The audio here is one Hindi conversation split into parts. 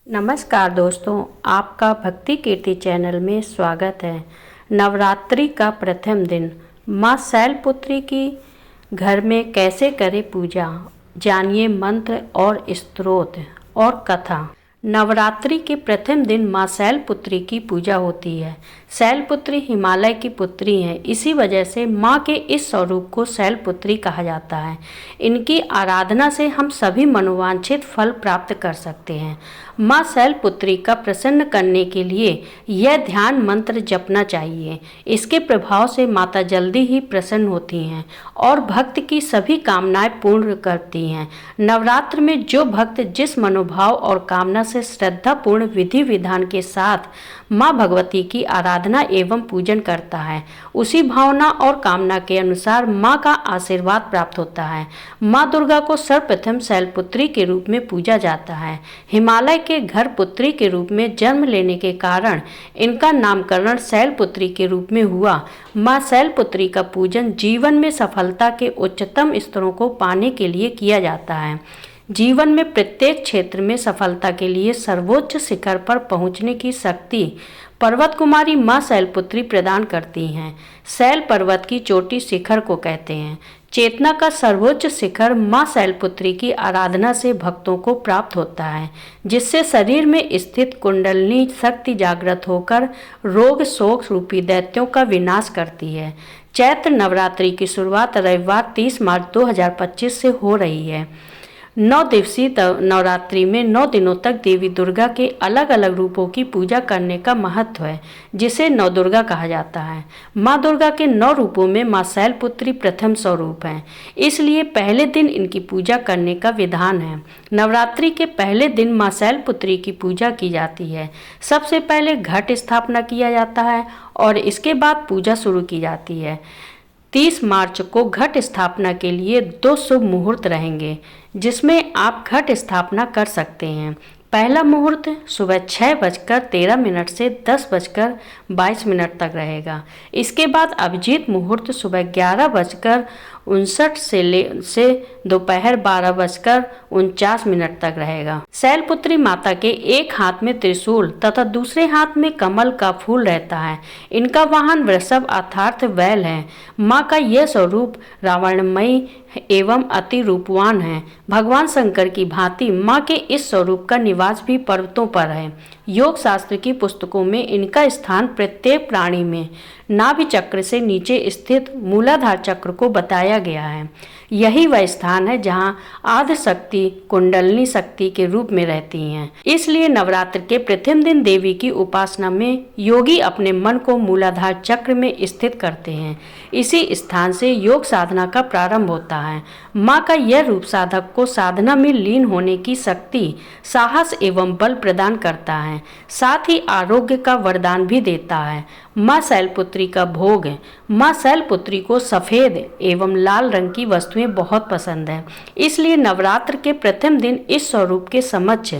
नमस्कार दोस्तों, आपका भक्ति कीर्ति चैनल में स्वागत है। नवरात्रि का प्रथम दिन माँ शैलपुत्री की घर में कैसे करें पूजा, जानिए मंत्र और स्तोत्र और कथा। नवरात्रि के प्रथम दिन माँ शैलपुत्री की पूजा होती है। शैलपुत्री हिमालय की पुत्री हैं, इसी वजह से माँ के इस स्वरूप को शैलपुत्री कहा जाता है। इनकी आराधना से हम सभी मनोवांछित फल प्राप्त कर सकते हैं। माँ शैलपुत्री का प्रसन्न करने के लिए यह ध्यान मंत्र जपना चाहिए। इसके प्रभाव से माता जल्दी ही प्रसन्न होती हैं और भक्त की सभी कामनाएं पूर्ण करती हैं। नवरात्र में जो भक्त जिस मनोभाव और कामना से श्रद्धापूर्ण विधि विधान के साथ माँ भगवती की आराधना एवं पूजन करता है, उसी भावना और कामना के अनुसार माँ का आशीर्वाद प्राप्त होता है। माँ दुर्गा को सर्वप्रथम शैलपुत्री के रूप में पूजा जाता है। हिमालय के घर पुत्री के रूप में जन्म लेने के कारण इनका नामकरण शैलपुत्री के रूप में हुआ। माँ शैलपुत्री का पूजन जीवन में सफलता के उच्चतम स्तरों को पाने के लिए किया जाता है। जीवन में प्रत्येक क्षेत्र में सफलता के लिए सर्वोच्च शिखर पर पहुंचने की शक्ति पर्वत कुमारी माँ शैलपुत्री प्रदान करती हैं। शैल पर्वत की चोटी शिखर को कहते हैं। चेतना का सर्वोच्च शिखर माँ शैलपुत्री की आराधना से भक्तों को प्राप्त होता है, जिससे शरीर में स्थित कुंडलिनी शक्ति जागृत होकर रोग शोक रूपी दैत्यों का विनाश करती है। चैत्र नवरात्रि की शुरुआत रविवार 30 मार्च 2025 से हो रही है। 9 दिवसीय नवरात्रि में 9 दिनों तक देवी दुर्गा के अलग अलग रूपों की पूजा करने का महत्व है, जिसे नवदुर्गा कहा जाता है। माँ दुर्गा के 9 रूपों में माँ शैलपुत्री प्रथम स्वरूप हैं, इसलिए पहले दिन इनकी पूजा करने का विधान है। नवरात्रि के पहले दिन माँ शैलपुत्री की पूजा की जाती है। सबसे पहले घट स्थापना किया जाता है और इसके बाद पूजा शुरू की जाती है। 30 मार्च को घट स्थापना के लिए 2 शुभ मुहूर्त रहेंगे, जिसमें आप घट स्थापना कर सकते हैं। पहला मुहूर्त सुबह 6:13 से 10:22 तक रहेगा। इसके बाद अभिजीत मुहूर्त सुबह 11:59 से दोपहर 12:49 तक रहेगा। शैलपुत्री माता के एक हाथ में त्रिशूल तथा दूसरे हाथ में कमल का फूल रहता है। इनका वाहन वृषभ अर्थात बैल है। माँ का यह स्वरूप रावणमयी एवं अति रूपवान है। भगवान शंकर की भांति माँ के इस स्वरूप का निवास भी पर्वतों पर है। योग शास्त्र की पुस्तकों में इनका स्थान प्रत्येक प्राणी में नाभि चक्र से नीचे स्थित मूलाधार चक्र को बताया गया है। यही वह स्थान है जहाँ आद्य शक्ति कुंडलिनी शक्ति के रूप में रहती हैं। इसलिए नवरात्र के प्रथम दिन देवी की उपासना में योगी अपने मन को मूलाधार चक्र में स्थित करते हैं। इसी स्थान से योग साधना का प्रारंभ होता है। माँ का यह रूप साधक को साधना में लीन होने की शक्ति, साहस एवं बल प्रदान करता है, साथ ही आरोग्य का वरदान भी देता है। माँ शैलपुत्री का भोग। माँ शैलपुत्री को सफ़ेद एवं लाल रंग की वस्तुएं बहुत पसंद है, इसलिए नवरात्र के प्रथम दिन इस स्वरूप के समक्ष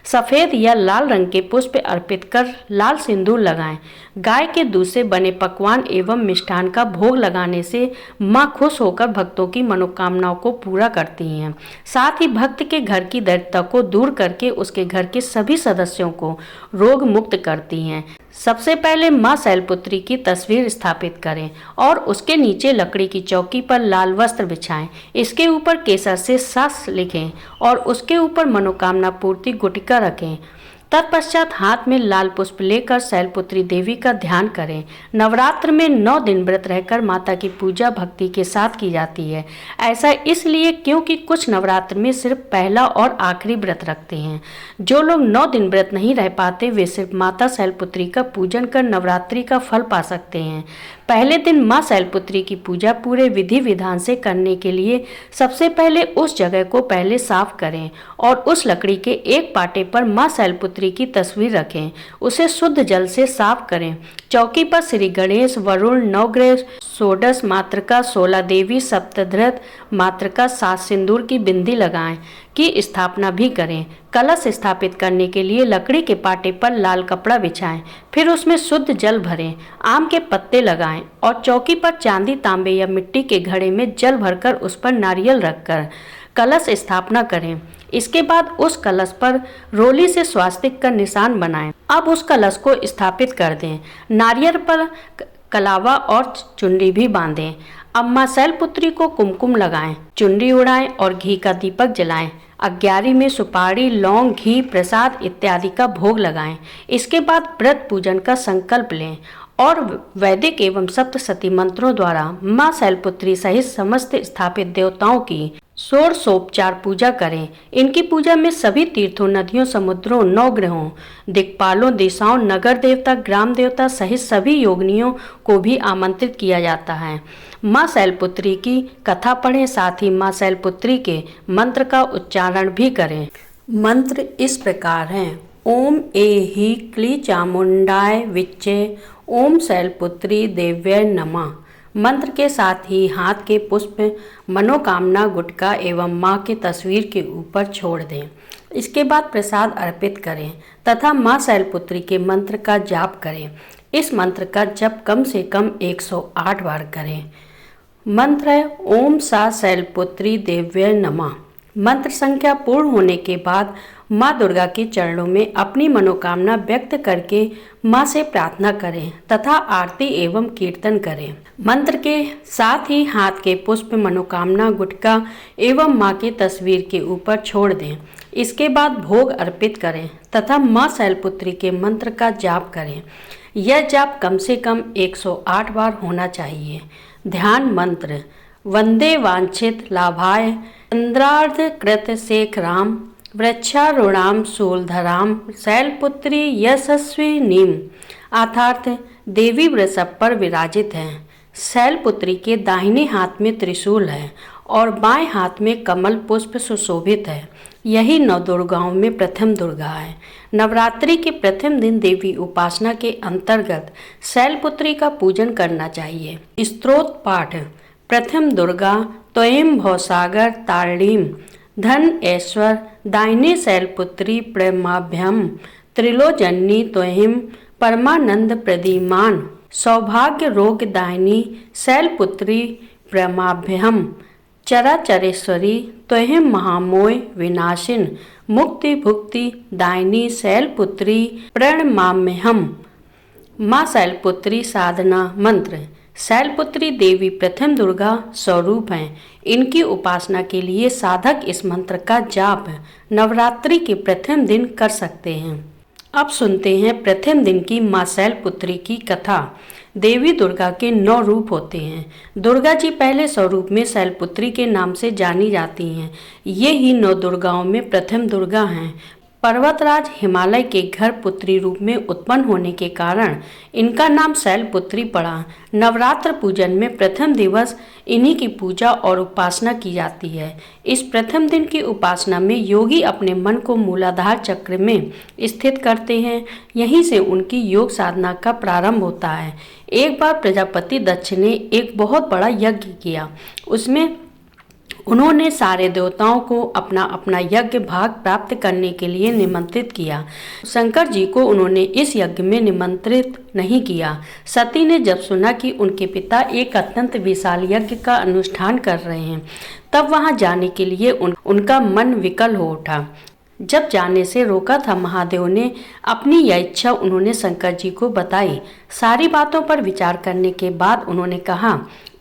सफ़ेद या लाल रंग के पुष्प अर्पित कर लाल सिंदूर लगाएं। गाय के दूध से बने पकवान एवं मिष्ठान का भोग लगाने से माँ खुश होकर भक्तों की मनोकामनाओं को पूरा करती हैं। साथ ही भक्त के घर की दरिद्रता को दूर करके उसके घर के सभी सदस्यों को रोग मुक्त करती हैं। सबसे पहले माँ शैलपुत्री की तस्वीर स्थापित करें और उसके नीचे लकड़ी की चौकी पर लाल वस्त्र बिछाएं। इसके ऊपर केसर से सास लिखें और उसके ऊपर मनोकामना पूर्ति गुटिका रखें। तत्पश्चात हाथ में लाल पुष्प लेकर शैलपुत्री देवी का ध्यान करें। नवरात्र में 9 दिन व्रत रहकर माता की पूजा भक्ति के साथ की जाती है। ऐसा इसलिए क्योंकि कुछ नवरात्र में सिर्फ पहला और आखिरी व्रत रखते हैं। जो लोग 9 दिन व्रत नहीं रह पाते वे सिर्फ माता शैलपुत्री का पूजन कर नवरात्रि का फल पा सकते हैं। पहले दिन माँ शैलपुत्री की पूजा पूरे विधि विधान से करने के लिए सबसे पहले उस जगह को पहले साफ करें और उस लकड़ी के एक पाटे पर माँ शैलपुत्री की तस्वीर रखें। उसे शुद्ध जल से साफ करें। चौकी पर श्री गणेश, वरुण, नवग्रह, षोडश मातृका, 16 देवी, सप्तधृत मातृका, 7 सिंदूर की बिंदी लगाएं की स्थापना भी करें। कलश स्थापित करने के लिए लकड़ी के पाटे पर लाल कपड़ा बिछाएं, फिर उसमें शुद्ध जल भरें, आम के पत्ते लगाएं और चौकी पर चांदी, तांबे या मिट्टी के घड़े में जल भरकर उस पर नारियल रखकर कलश स्थापना करें। इसके बाद उस कलश पर रोली से स्वास्तिक का निशान बनाएं। अब उस कलश को स्थापित कर दें। नारियल पर कलावा और चुनरी भी बांधें। अब मां शैलपुत्री को कुमकुम लगाएं, चुनरी उड़ाएं और घी का दीपक जलाएं। अग्यारी में सुपारी, लौंग, घी, प्रसाद इत्यादि का भोग लगाएं। इसके बाद व्रत पूजन का संकल्प लें और वैदिक एवं सप्तशती मंत्रों द्वारा मां शैलपुत्री सहित समस्त स्थापित देवताओं की षोडशोपचार पूजा करें। इनकी पूजा में सभी तीर्थों, नदियों, समुद्रों, नवग्रहों, दिक्पालों, दिशाओं, नगर देवता, ग्राम देवता सहित सभी योगिनियों को भी आमंत्रित किया जाता है। मां शैलपुत्री की कथा पढ़ें, साथ ही मां शैलपुत्री के मंत्र का उच्चारण भी करें। मंत्र इस प्रकार हैं। ओम ऐहि क्ली चामुंडाय विच्चे, ओम शैलपुत्री देव्यै नमः। मंत्र के साथ ही हाथ के पुष्प मनोकामना गुटका एवं मां की तस्वीर के ऊपर छोड़ दें। इसके बाद प्रसाद अर्पित करें तथा मां शैलपुत्री के मंत्र का जाप करें। इस मंत्र का जप कम से कम 108 बार करें। मंत्र है ओम सा शैलपुत्री देव्यै नमः। मंत्र संख्या पूर्ण होने के बाद मां दुर्गा के चरणों में अपनी मनोकामना व्यक्त करके मां से प्रार्थना करें तथा आरती एवं कीर्तन करें। मंत्र के साथ ही हाथ के पुष्प मनोकामना गुटका एवं मां की तस्वीर के ऊपर छोड़ दें। इसके बाद भोग अर्पित करें तथा मां शैलपुत्री के मंत्र का जाप करें। यह जाप कम से कम 108 बार होना चाहिए। ध्यान मंत्र वंदे वांछित लाभाय चंद्रार्ध कृत शेखराम वृक्षारूढ़ाम शूलधराम शैलपुत्री यशस्विनीम। अर्थात देवी वृषभ पर विराजित है। शैलपुत्री के दाहिने हाथ में त्रिशूल है और बाएं हाथ में कमल पुष्प सुशोभित है। यही नवदुर्गाओं में प्रथम दुर्गा है। नवरात्रि के प्रथम दिन देवी उपासना के अंतर्गत शैलपुत्री का पूजन करना चाहिए। स्तोत्र पाठ प्रथम दुर्गा त्वयं भवसागर तारिणीं धन ऐश्वर दायिनी शैलपुत्री प्रेमाभ्यम त्रिलोचनी त्वयं परमानंद प्रदीमान सौभाग्य रोग दायिनी शैलपुत्री प्रेमाभ्यम चराचरेश्वरी त्वयं महामोह विनाशिन मुक्ति भुक्ति दायिनी शैलपुत्री प्रणमाम्यहम्। मां शैलपुत्री साधना मंत्र। शैलपुत्री देवी प्रथम दुर्गा स्वरूप हैं। इनकी उपासना के लिए साधक इस मंत्र का जाप नवरात्रि के प्रथम दिन कर सकते हैं। अब सुनते हैं प्रथम दिन की मां शैलपुत्री की कथा। देवी दुर्गा के 9 रूप होते हैं। दुर्गा जी पहले स्वरूप में शैलपुत्री के नाम से जानी जाती हैं। ये ही 9 दुर्गाओं में प्रथम दुर्गा हैं। पर्वतराज हिमालय के घर पुत्री रूप में उत्पन्न होने के कारण इनका नाम शैलपुत्री पड़ा। नवरात्र पूजन में प्रथम दिवस इन्हीं की पूजा और उपासना की जाती है। इस प्रथम दिन की उपासना में योगी अपने मन को मूलाधार चक्र में स्थित करते हैं। यहीं से उनकी योग साधना का प्रारंभ होता है। एक बार प्रजापति दक्ष ने एक बहुत बड़ा यज्ञ किया। उसमें उन्होंने सारे देवताओं को अपना अपना यज्ञ भाग प्राप्त करने के लिए निमंत्रित किया। शंकर जी को उन्होंने इस यज्ञ में निमंत्रित नहीं किया। सती ने जब सुना कि उनके पिता एक अत्यंत विशाल यज्ञ का अनुष्ठान कर रहे हैं, तब वहां जाने के लिए उनका मन विकल हो उठा। जब जाने से रोका था, महादेव ने अपनी यह इच्छा उन्होंने शंकर जी को बताई। सारी बातों पर विचार करने के बाद उन्होंने कहा,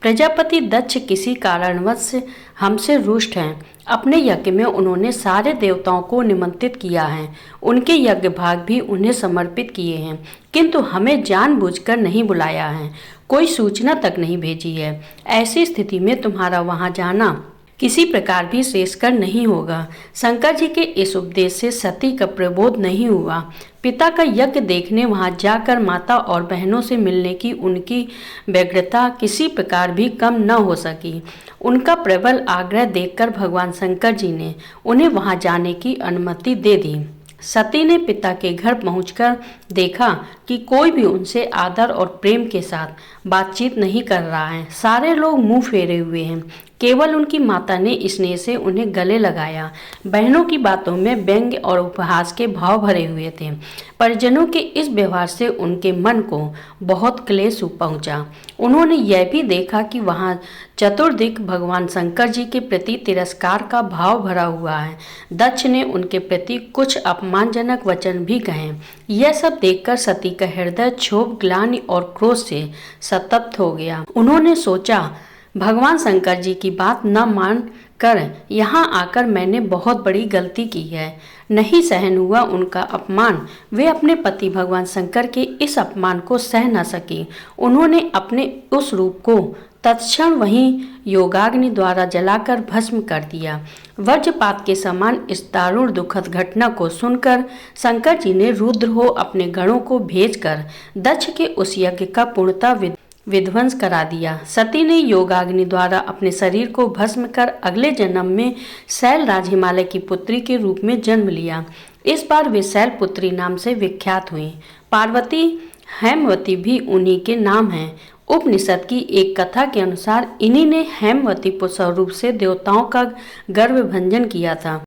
प्रजापति दक्ष किसी कारणवश हमसे रुष्ट हैं। अपने यज्ञ में उन्होंने सारे देवताओं को निमंत्रित किया है। उनके यज्ञ भाग भी उन्हें समर्पित किए हैं, किंतु हमें जानबूझकर नहीं बुलाया है, कोई सूचना तक नहीं भेजी है। ऐसी स्थिति में तुम्हारा वहां जाना किसी प्रकार भी श्रेयस्कर नहीं होगा। शंकर जी के इस उपदेश से सती का प्रबोध नहीं हुआ। पिता का यज्ञ देखने वहां जाकर माता और बहनों से मिलने की उनकी व्यग्रता किसी प्रकार भी कम न हो सकी। उनका प्रबल आग्रह देखकर भगवान शंकर जी ने उन्हें वहां जाने की अनुमति दे दी। सती ने पिता के घर पहुंचकर देखा कि कोई भी उनसे आदर और प्रेम के साथ बातचीत नहीं कर रहा है। सारे लोग मुंह फेरे हुए हैं। केवल उनकी माता ने स्नेह से उन्हें गले लगाया। बहनों की बातों में व्यंग्य और उपहास के भाव भरे हुए थे। परिजनों के इस व्यवहार से उनके मन को बहुत क्लेश पहुंचा। उन्होंने यह भी देखा कि वहां चतुर्दिक भगवान शंकर जी के प्रति तिरस्कार का भाव भरा हुआ है। दक्ष ने उनके प्रति कुछ अपमानजनक वचन भी कहे। यह सब देखकर सती का हृदय क्षोभ, ग्लानि और क्रोध से संतप्त हो गया। उन्होंने सोचा, भगवान शंकर जी की बात न मान कर यहाँ आकर मैंने बहुत बड़ी गलती की है। नहीं सहन हुआ उनका अपमान। वे अपने पति भगवान शंकर के इस अपमान को सह न सकी। उन्होंने अपने उस रूप को तत्क्षण वहीं योगाग्नि द्वारा जलाकर भस्म कर दिया। वज्रपात के समान इस दारुण दुखद घटना को सुनकर शंकर जी ने रुद्र हो अपने गणों को भेजकर दक्ष के उस यज्ञ का पूर्णतः विध्वंस करा दिया। सती ने योगाग्नि द्वारा अपने शरीर को भस्म कर अगले जन्म में शैलराज हिमालय की पुत्री के रूप में जन्म लिया। इस बार वे शैलपुत्री नाम से विख्यात हुई। पार्वती, हेमवती भी उन्हीं के नाम हैं। उपनिषद की एक कथा के अनुसार इन्हीं ने हेमवती स्वरूप से देवताओं का गर्भ भंजन किया था।